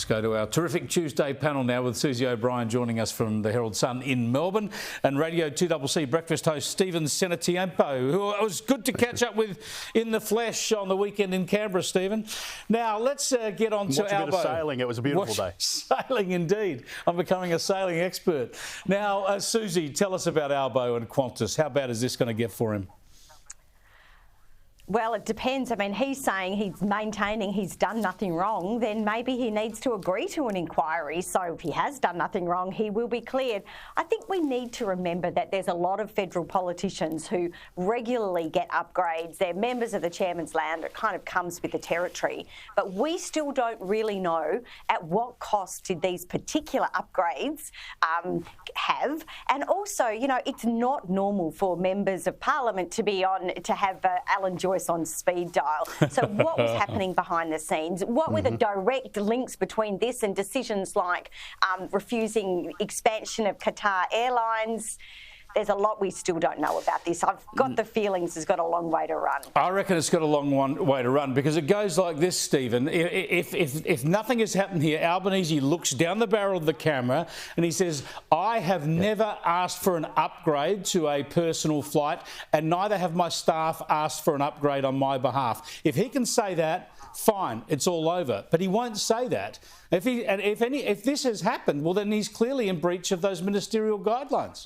Let's go to our terrific Tuesday panel now with Susie O'Brien joining us from the Herald Sun in Melbourne and Radio 2CC breakfast host Stephen Cenatiempo, who it was good to catch up with in the flesh on the weekend in Canberra, Stephen. Now, let's get on to Albo. Watch a bit of sailing. It was a beautiful day. Sailing indeed. I'm becoming a sailing expert. Now, Susie, tell us about Albo and Qantas. How bad is this going to get for him? Well, it depends. I mean, he's saying he's maintaining he's done nothing wrong, then maybe he needs to agree to an inquiry. So if he has done nothing wrong, he will be cleared. I think we need to remember that there's a lot of federal politicians who regularly get upgrades. They're members of the Chairman's Lounge. It kind of comes with the territory. But we still don't really know at what cost did these particular upgrades have. And also, you know, it's not normal for members of Parliament to have Alan Joyce on speed dial. So what was happening behind the scenes? What were the direct links between this and decisions like refusing expansion of Qatar Airlines? There's a lot we still don't know about this. I've got the feelings it's got a long way to run. I reckon it's got a long way to run because it goes like this, Stephen. If nothing has happened here, Albanese looks down the barrel of the camera and he says, I have never asked for an upgrade to a personal flight and neither have my staff asked for an upgrade on my behalf. If he can say that, fine, it's all over. But he won't say that. If this has happened, well, then he's clearly in breach of those ministerial guidelines.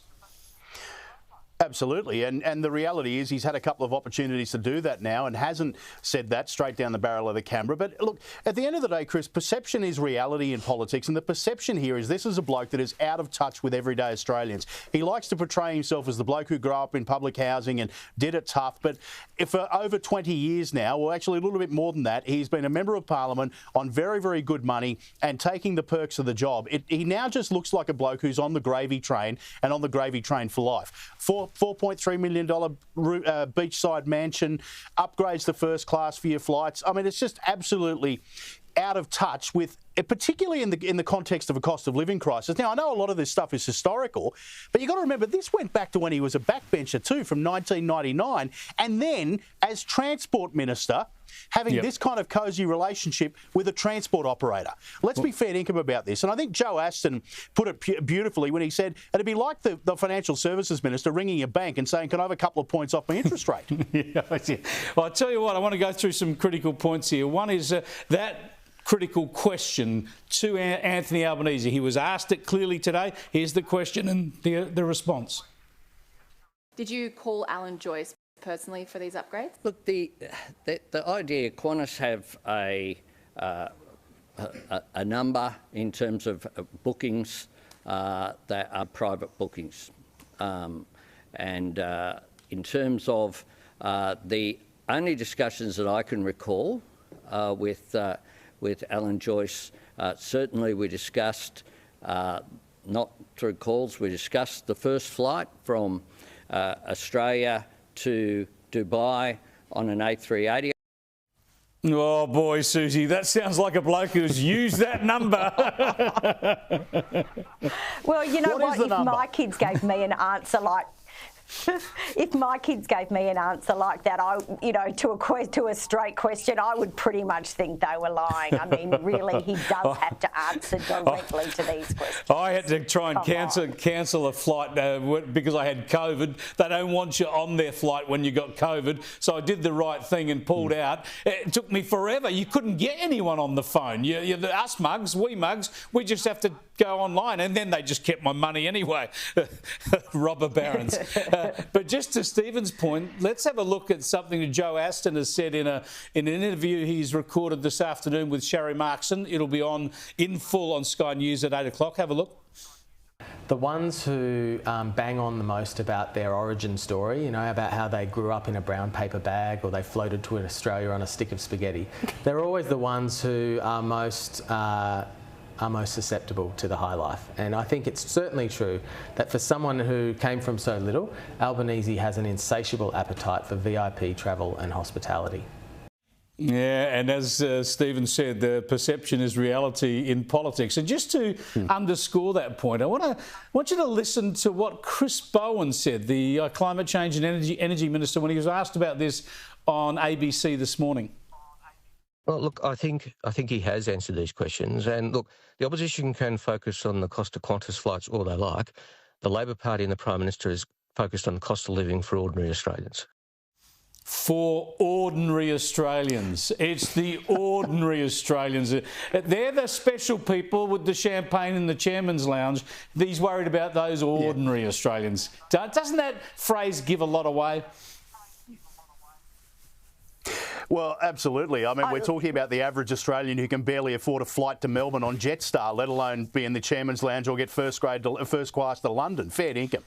Absolutely, and the reality is he's had a couple of opportunities to do that now and hasn't said that straight down the barrel of the camera. But look, at the end of the day, Chris, perception is reality in politics, and the perception here is this is a bloke that is out of touch with everyday Australians. He likes to portray himself as the bloke who grew up in public housing and did it tough, but for over 20 years now, well, actually a little bit more than that, he's been a member of Parliament on very, very good money and taking the perks of the job. He now just looks like a bloke who's on the gravy train and on the gravy train for life. $4.3 million beachside mansion, upgrades to first class for your flights. I mean, it's just absolutely out of touch with, particularly in the context of a cost of living crisis. Now, I know a lot of this stuff is historical, but you've got to remember this went back to when he was a backbencher too, from 1999, and then as Transport Minister, having this kind of cosy relationship with a transport operator. Let's be fair dinkum about this. And I think Joe Aston put it beautifully when he said it'd be like the Financial Services Minister ringing a bank and saying, can I have a couple of points off my interest rate? Well, I'll tell you what, I want to go through some critical points here. One is that critical question to Anthony Albanese. He was asked it clearly today. Here's the question and the response. Did you call Alan Joyce personally for these upgrades? Look, the idea Qantas have a number in terms of bookings that are private bookings, and in terms of the only discussions that I can recall with Alan Joyce, certainly we discussed, not through calls, we discussed the first flight from Australia to Dubai on an A380. Oh boy, Susie, that sounds like a bloke who's used that number. Well, you know what? If my kids gave me an answer like if my kids gave me an answer like that, to a straight question, I would pretty much think they were lying. I mean, really, he does have to answer directly to these questions. I had to try and cancel a flight because I had COVID. They don't want you on their flight when you got COVID, so I did the right thing and pulled out. It took me forever. You couldn't get anyone on the phone. Us mugs, we just have to go online, and then they just kept my money anyway. Robber barons. But just to Stephen's point, let's have a look at something that Joe Aston has said in an interview he's recorded this afternoon with Sharry Markson. It'll be on in full on Sky News at 8 o'clock. Have a look. The ones who bang on the most about their origin story, you know, about how they grew up in a brown paper bag or they floated to Australia on a stick of spaghetti, they're always the ones who are most susceptible to the high life. And I think it's certainly true that for someone who came from so little, Albanese has an insatiable appetite for VIP travel and hospitality. Yeah, and as Stephen said, the perception is reality in politics. And just to underscore that point, I want you to listen to what Chris Bowen said, the Climate Change and Energy Minister, when he was asked about this on ABC this morning. Well, look, I think he has answered these questions. And look, the opposition can focus on the cost of Qantas flights all they like. The Labor Party and the Prime Minister is focused on the cost of living for ordinary Australians. For ordinary Australians. It's the ordinary Australians. They're the special people with the champagne in the chairman's lounge. He's worried about those ordinary Australians. Doesn't that phrase give a lot away? Well, absolutely. I mean, we're talking about the average Australian who can barely afford a flight to Melbourne on Jetstar, let alone be in the chairman's lounge or get first class to London. Fair income.